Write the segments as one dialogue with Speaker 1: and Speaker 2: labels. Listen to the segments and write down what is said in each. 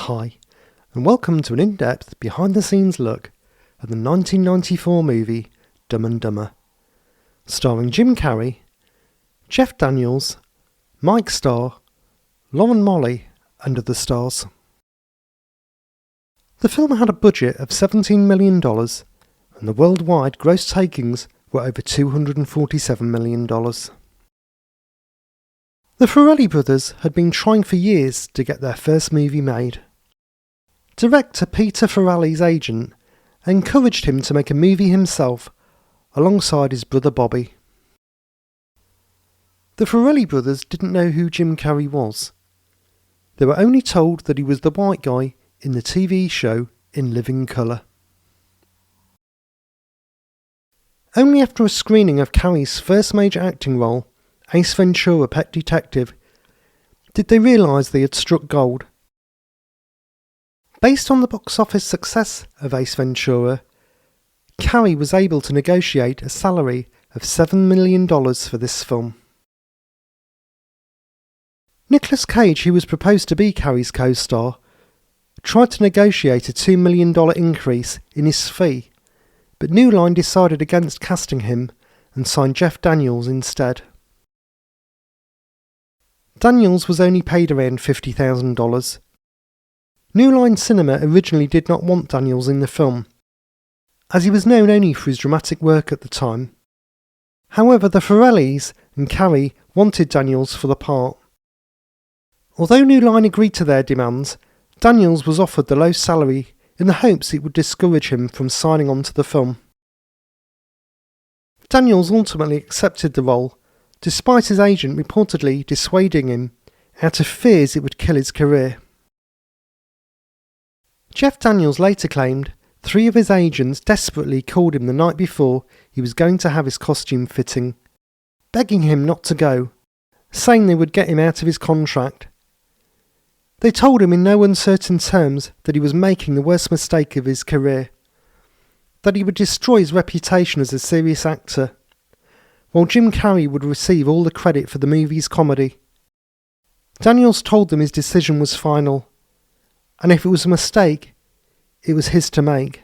Speaker 1: Hi, and welcome to an in-depth, behind-the-scenes look at the 1994 movie Dumb and Dumber, starring Jim Carrey, Jeff Daniels, Mike Starr, Lauren Molly, and other stars. The film had a budget of $17 million, and the worldwide gross takings were over $247 million. The Farrelly brothers had been trying for years to get their first movie made. Director Peter Farrelly's agent encouraged him to make a movie himself alongside his brother Bobby. The Farrelly brothers didn't know who Jim Carrey was. They were only told that he was the white guy in the TV show In Living Colour. Only after a screening of Carrey's first major acting role, Ace Ventura: Pet Detective, did they realise they had struck gold. Based on the box office success of Ace Ventura, Carrey was able to negotiate a salary of $7 million for this film. Nicolas Cage, who was proposed to be Carrey's co-star, tried to negotiate a $2 million increase in his fee, but New Line decided against casting him and signed Jeff Daniels instead. Daniels was only paid around $50,000. New Line Cinema originally did not want Daniels in the film, as he was known only for his dramatic work at the time. However, the Farrellys and Carrey wanted Daniels for the part. Although New Line agreed to their demands, Daniels was offered the low salary in the hopes it would discourage him from signing on to the film. Daniels ultimately accepted the role, despite his agent reportedly dissuading him out of fears it would kill his career. Jeff Daniels later claimed 3 of his agents desperately called him the night before he was going to have his costume fitting, begging him not to go, saying they would get him out of his contract. They told him in no uncertain terms that he was making the worst mistake of his career, that he would destroy his reputation as a serious actor, while Jim Carrey would receive all the credit for the movie's comedy. Daniels told them his decision was final, and if it was a mistake, it was his to make.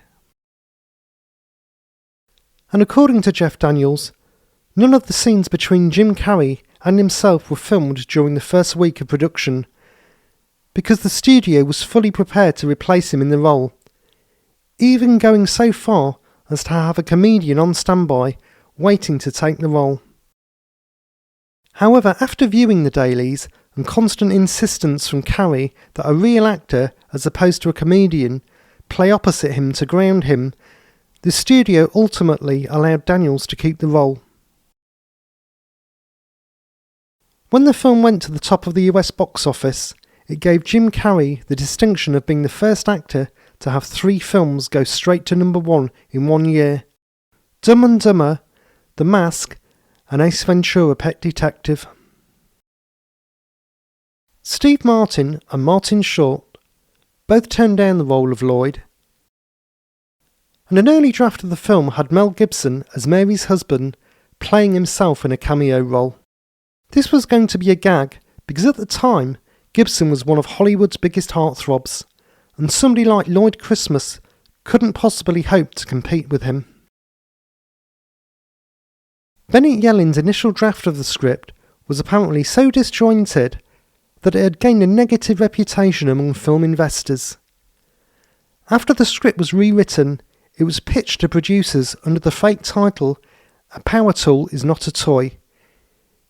Speaker 1: And according to Jeff Daniels, none of the scenes between Jim Carrey and himself were filmed during the first week of production, because the studio was fully prepared to replace him in the role, even going so far as to have a comedian on standby waiting to take the role. However, after viewing the dailies and constant insistence from Carrey that a real actor, as opposed to a comedian, play opposite him to ground him, the studio ultimately allowed Daniels to keep the role. When the film went to the top of the US box office, it gave Jim Carrey the distinction of being the first actor to have 3 films go straight to number 1 in 1 year: Dumb and Dumber, The Mask, and Ace Ventura: Pet Detective. Steve Martin and Martin Short both turned down the role of Lloyd, and an early draft of the film had Mel Gibson as Mary's husband playing himself in a cameo role. This was going to be a gag because at the time Gibson was one of Hollywood's biggest heartthrobs, and somebody like Lloyd Christmas couldn't possibly hope to compete with him. Bennett Yellin's initial draft of the script was apparently so disjointed that it had gained a negative reputation among film investors. After the script was rewritten, it was pitched to producers under the fake title "A Power Tool is Not a Toy,"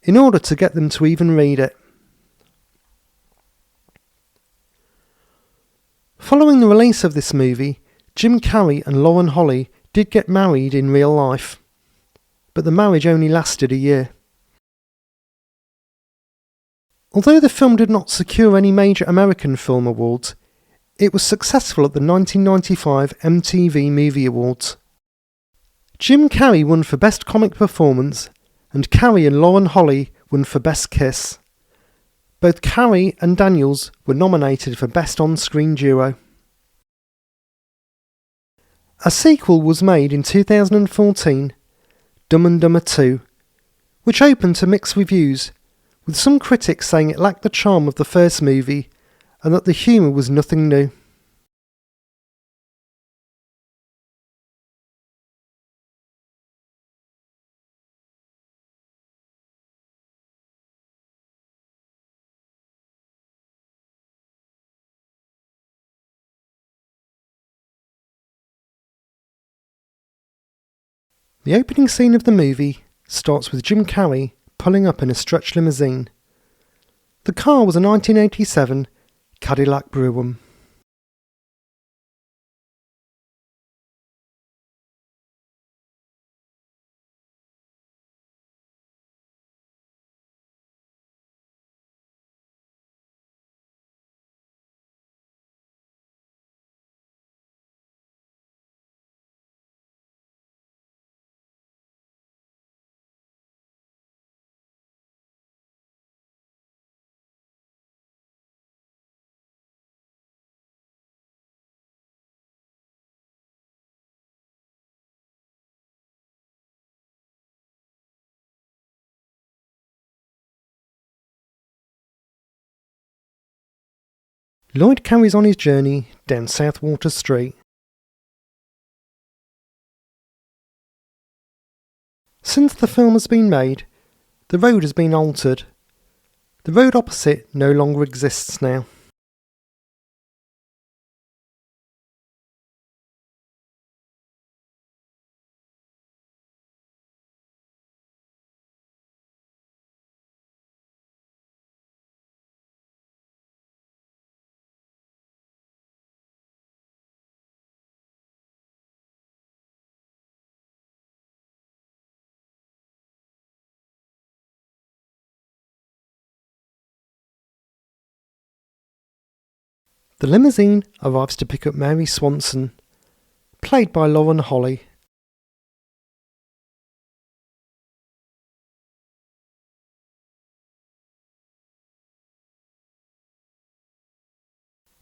Speaker 1: in order to get them to even read it. Following the release of this movie, Jim Carrey and Lauren Holly did get married in real life, but the marriage only lasted a year. Although the film did not secure any major American film awards, it was successful at the 1995 MTV Movie Awards. Jim Carrey won for Best Comic Performance, and Carrey and Lauren Holly won for Best Kiss. Both Carrey and Daniels were nominated for Best On-Screen Duo. A sequel was made in 2014, Dumb and Dumber 2, which opened to mixed reviews, with some critics saying it lacked the charm of the first movie and that the humour was nothing new. The opening scene of the movie starts with Jim Carrey pulling up in a stretch limousine. The car was a 1987 Cadillac Brougham. Lloyd carries on his journey down Southwater Street. Since the film has been made, the road has been altered. The road opposite no longer exists now. The limousine arrives to pick up Mary Swanson, played by Lauren Holly.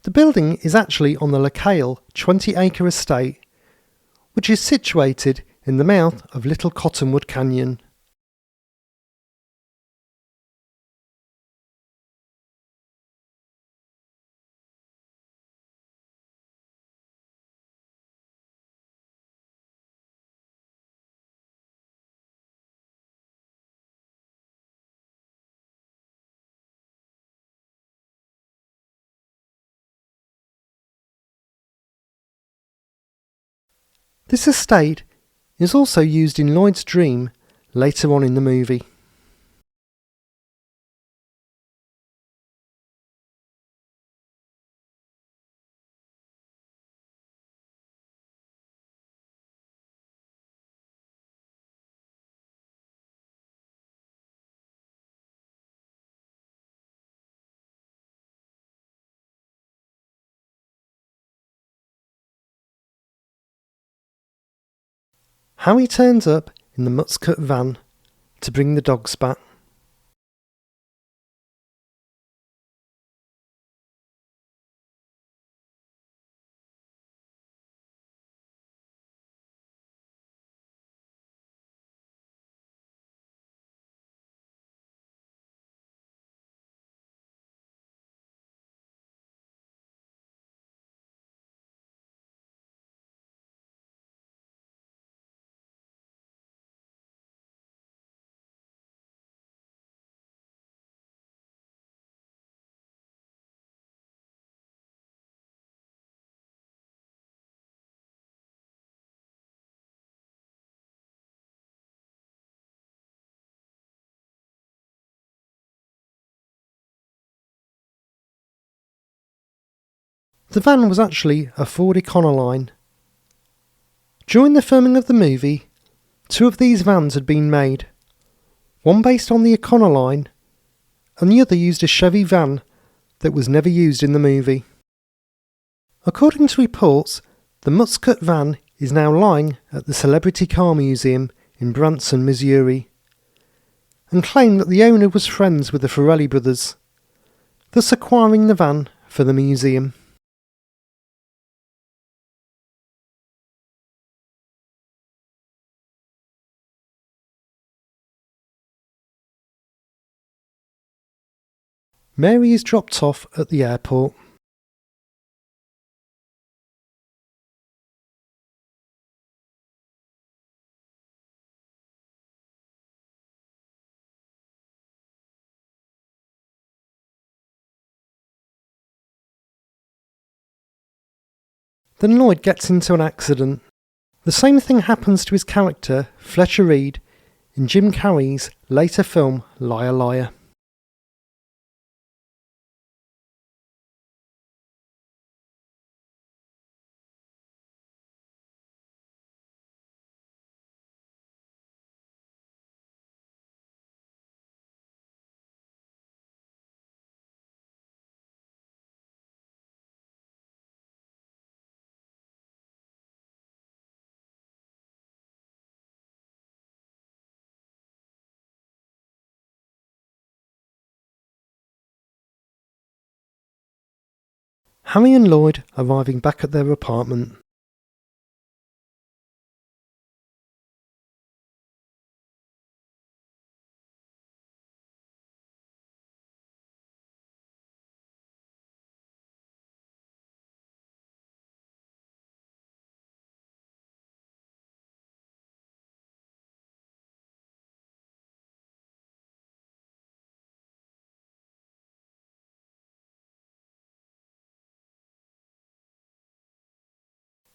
Speaker 1: The building is actually on the LaCale 20-acre estate, which is situated in the mouth of Little Cottonwood Canyon. This estate is also used in Lloyd's dream later on in the movie. Harry turns up in the Mutzcut van to bring the dogs back. The van was actually a Ford Econoline. During the filming of the movie, 2 of these vans had been made, one based on the Econoline and the other used a Chevy van that was never used in the movie. According to reports, the Muscat van is now lying at the Celebrity Car Museum in Branson, Missouri, and claimed that the owner was friends with the Ferrelli brothers, thus acquiring the van for the museum. Mary is dropped off at the airport. Then Lloyd gets into an accident. The same thing happens to his character, Fletcher Reed, in Jim Carrey's later film Liar Liar. Harry and Lloyd arriving back at their apartment.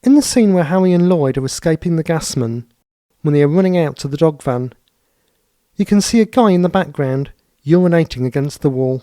Speaker 1: In the scene where Harry and Lloyd are escaping the gasman, when they are running out to the dog van, you can see a guy in the background urinating against the wall.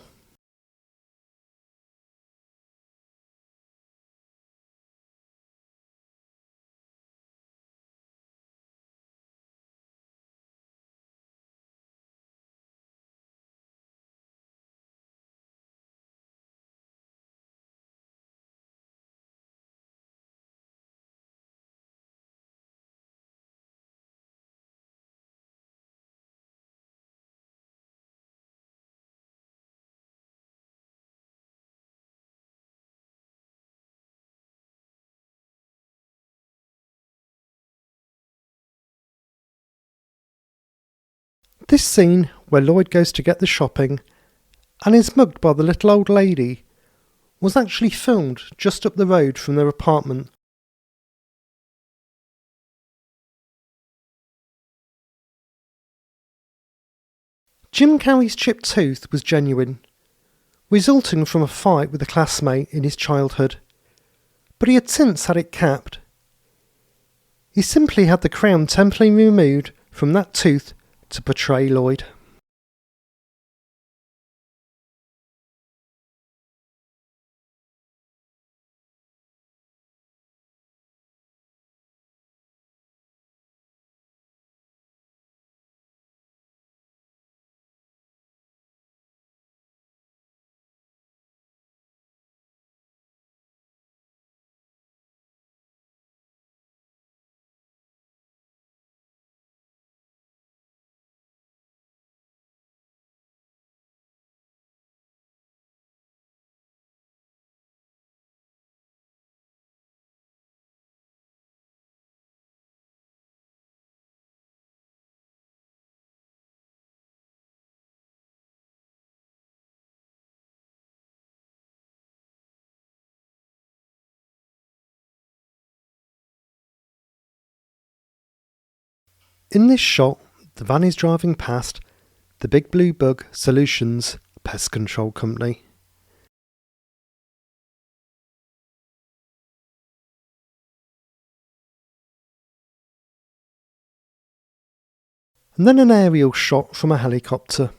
Speaker 1: This scene where Lloyd goes to get the shopping and is mugged by the little old lady was actually filmed just up the road from their apartment. Jim Carrey's chipped tooth was genuine, resulting from a fight with a classmate in his childhood, but he had since had it capped. He simply had the crown temporarily removed from that tooth to portray Lloyd. In this shot, the van is driving past the Big Blue Bug Solutions pest control company. And then an aerial shot from a helicopter.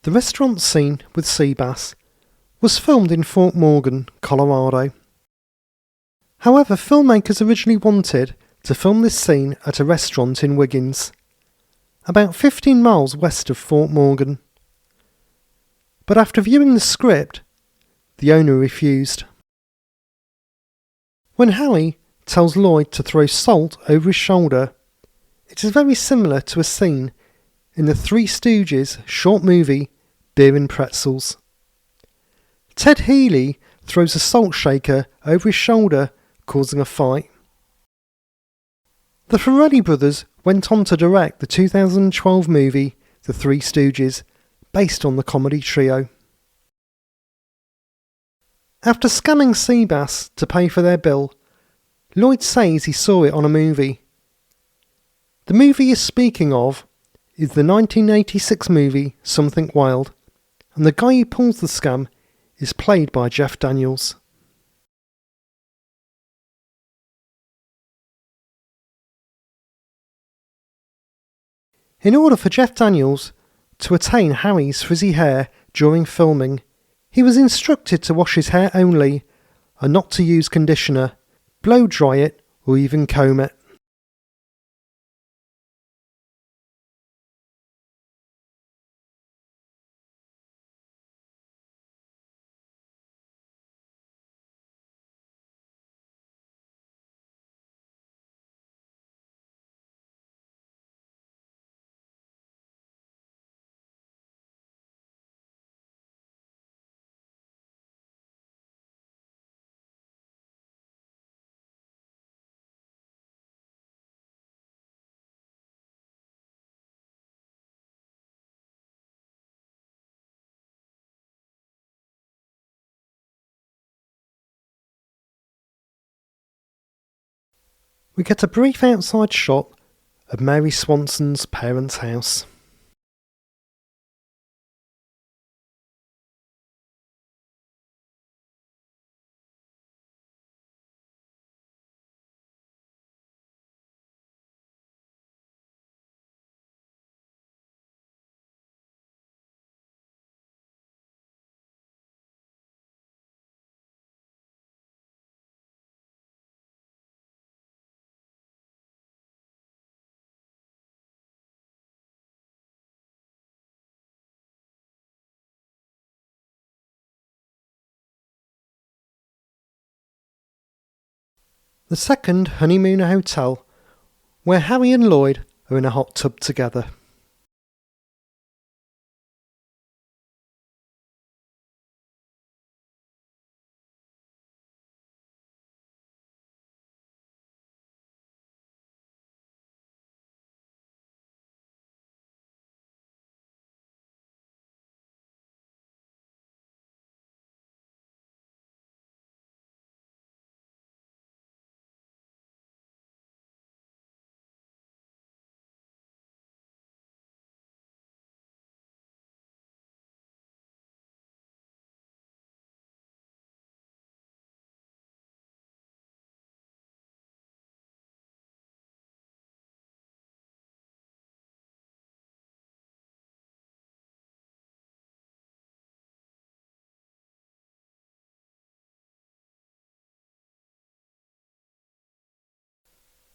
Speaker 1: The restaurant scene with sea bass was filmed in Fort Morgan, Colorado. However, filmmakers originally wanted to film this scene at a restaurant in Wiggins, about 15 miles west of Fort Morgan. But after viewing the script, the owner refused. When Harry tells Lloyd to throw salt over his shoulder, it is very similar to a scene in the Three Stooges short movie Beer and Pretzels. Ted Healy throws a salt shaker over his shoulder, causing a fight. The Farrelly brothers went on to direct the 2012 movie The Three Stooges, based on the comedy trio. After scamming Seabass to pay for their bill, Lloyd says he saw it on a movie. The movie he is speaking of is the 1986 movie Something Wild, and the guy who pulls the scam is played by Jeff Daniels. In order for Jeff Daniels to attain Harry's frizzy hair during filming, he was instructed to wash his hair only and not to use conditioner, blow dry it, or even comb it. We get a brief outside shot of Mary Swanson's parents' house. The second Honeymooner Hotel, where Harry and Lloyd are in a hot tub together.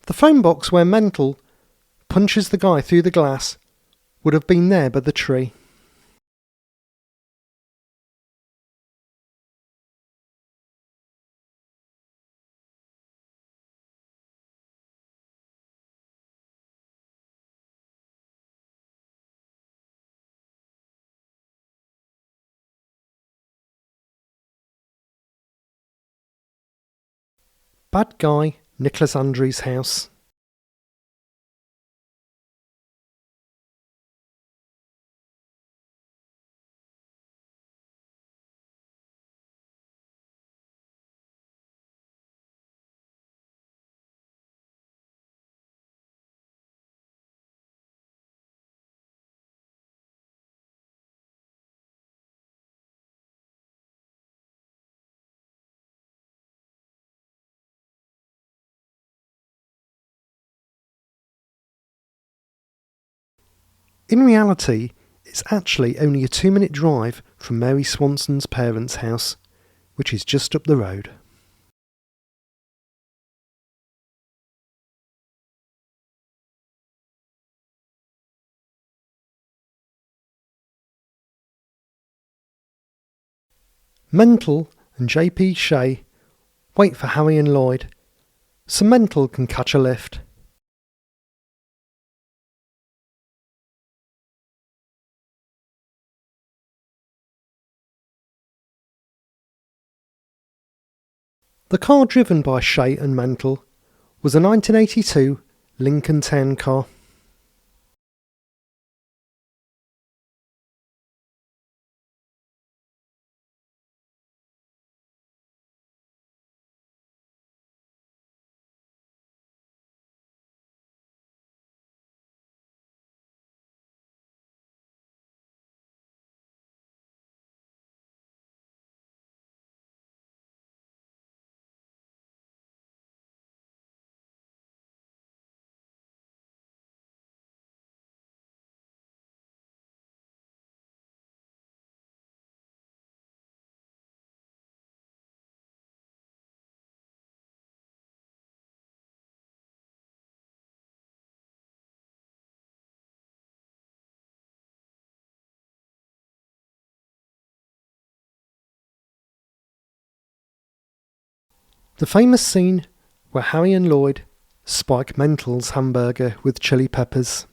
Speaker 1: The phone box where Mental punches the guy through the glass would have been there by the tree. Bad guy Nicholas Andrews' house. In reality, it It's actually only a 2-minute drive from Mary Swanson's parents' house, which is just up the road. Mental and JP Shea wait for Harry and Lloyd, so Mental can catch a lift. The car driven by Shea and Mental was a 1982 Lincoln Town car. The famous scene where Harry and Lloyd spike Mental's hamburger with chili peppers.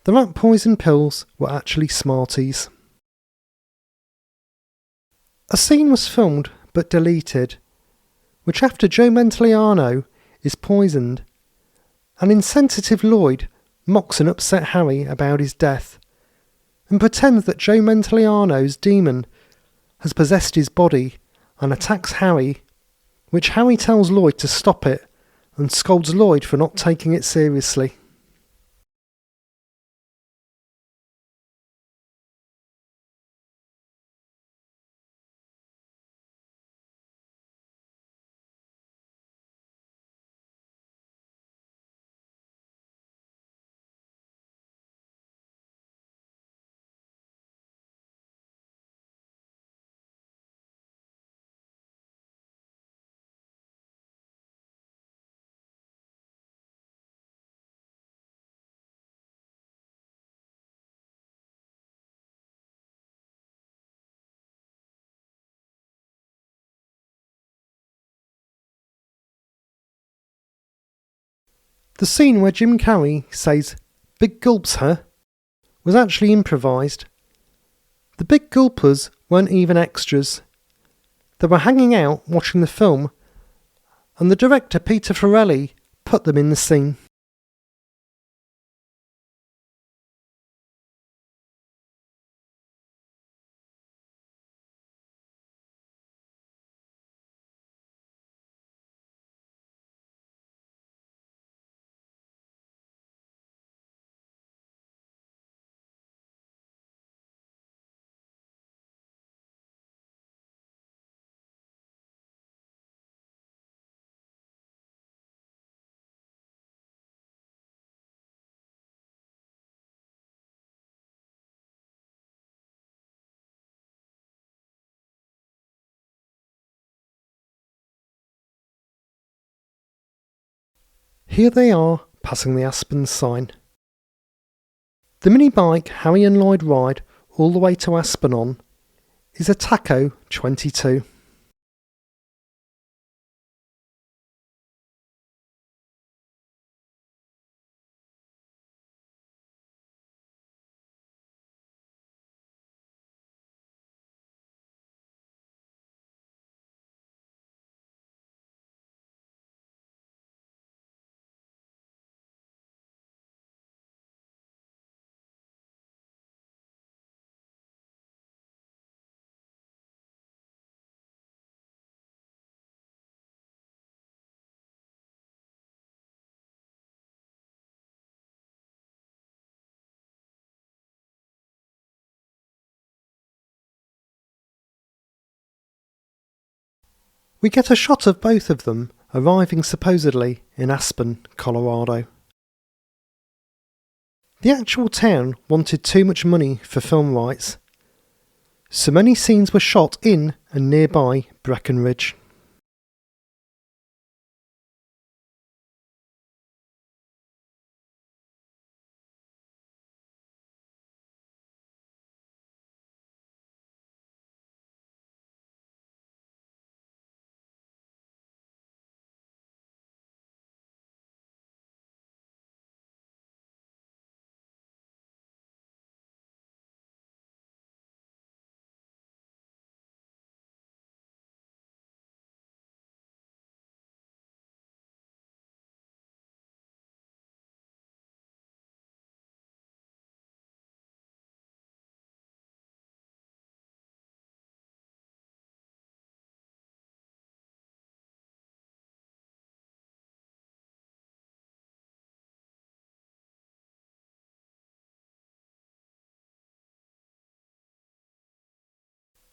Speaker 1: The rat poison pills were actually Smarties. A scene was filmed but deleted, which after Joe Mentaliano is poisoned, an insensitive Lloyd mocks an upset Harry about his death, and pretends that Joe Mentaliano's demon has possessed his body and attacks Harry, which Harry tells Lloyd to stop it and scolds Lloyd for not taking it seriously. The scene where Jim Carrey says, "Big gulps, huh?" was actually improvised. The big gulpers weren't even extras. They were hanging out watching the film, and the director Peter Farrelly put them in the scene. Here they are, passing the Aspen sign. The mini bike Harry and Lloyd ride all the way to Aspen on is a Taco 22. We get a shot of both of them arriving supposedly in Aspen, Colorado. The actual town wanted too much money for film rights, so many scenes were shot in and nearby Breckenridge.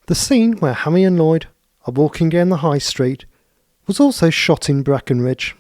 Speaker 1: The scene where Harry and Lloyd are walking down the high street was also shot in Breckenridge.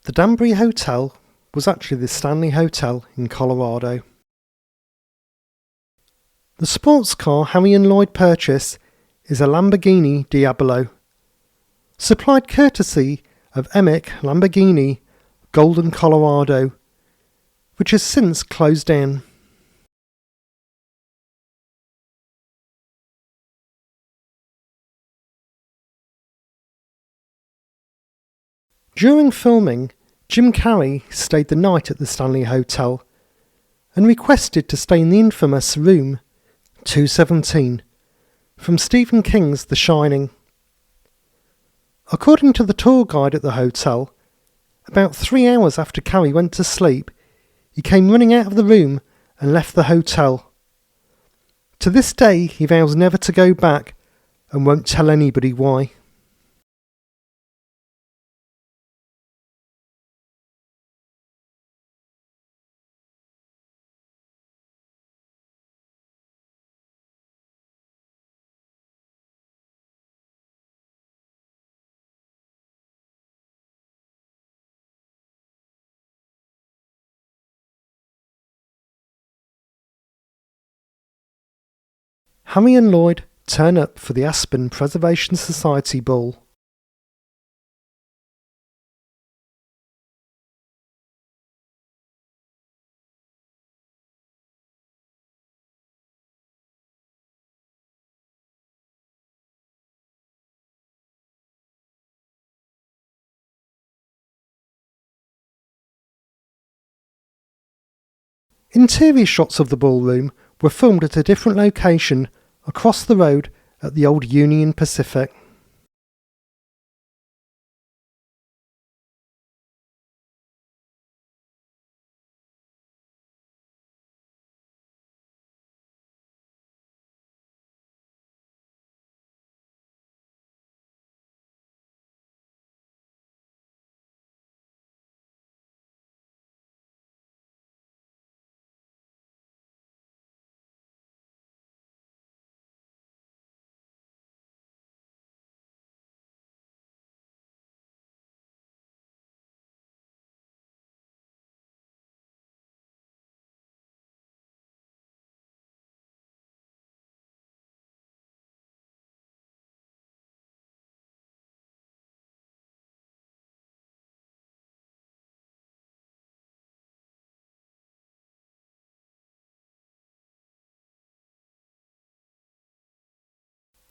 Speaker 1: The Danbury Hotel was actually the Stanley Hotel in Colorado. The sports car Harry and Lloyd purchase is a Lamborghini Diablo, supplied courtesy of Emick Lamborghini, Golden, Colorado, which has since closed down. During filming, Jim Carrey stayed the night at the Stanley Hotel and requested to stay in the infamous room 217 from Stephen King's The Shining. According to the tour guide at the hotel, about 3 hours after Carrey went to sleep, he came running out of the room and left the hotel. To this day, he vows never to go back and won't tell anybody why. Harry and Lloyd turn up for the Aspen Preservation Society ball. Interior shots of the ballroom were filmed at a different location across the road at the old Union Pacific.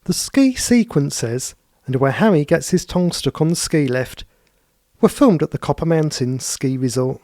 Speaker 1: The ski sequences, and where Harry gets his tongue stuck on the ski lift, were filmed at the Copper Mountain Ski Resort.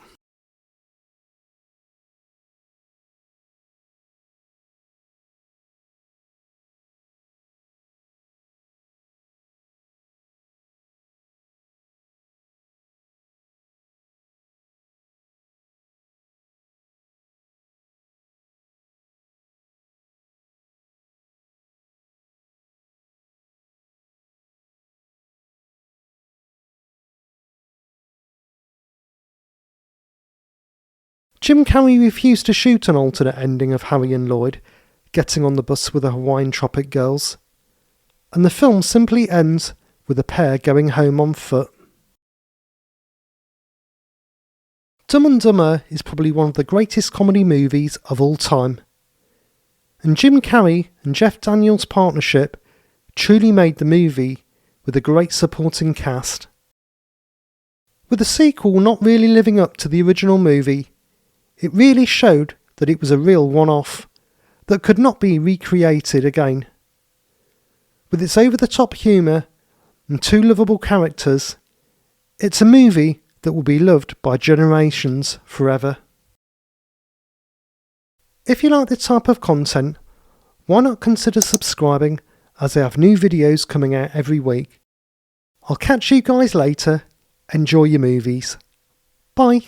Speaker 1: Jim Carrey refused to shoot an alternate ending of Harry and Lloyd getting on the bus with the Hawaiian Tropic girls, and the film simply ends with the pair going home on foot. Dumb and Dumber is probably one of the greatest comedy movies of all time, and Jim Carrey and Jeff Daniels' partnership truly made the movie with a great supporting cast. With the sequel not really living up to the original movie, it really showed that it was a real one-off that could not be recreated again. With its over-the-top humour and two lovable characters, it's a movie that will be loved by generations forever. If you like this type of content, why not consider subscribing, as I have new videos coming out every week. I'll catch you guys later. Enjoy your movies. Bye.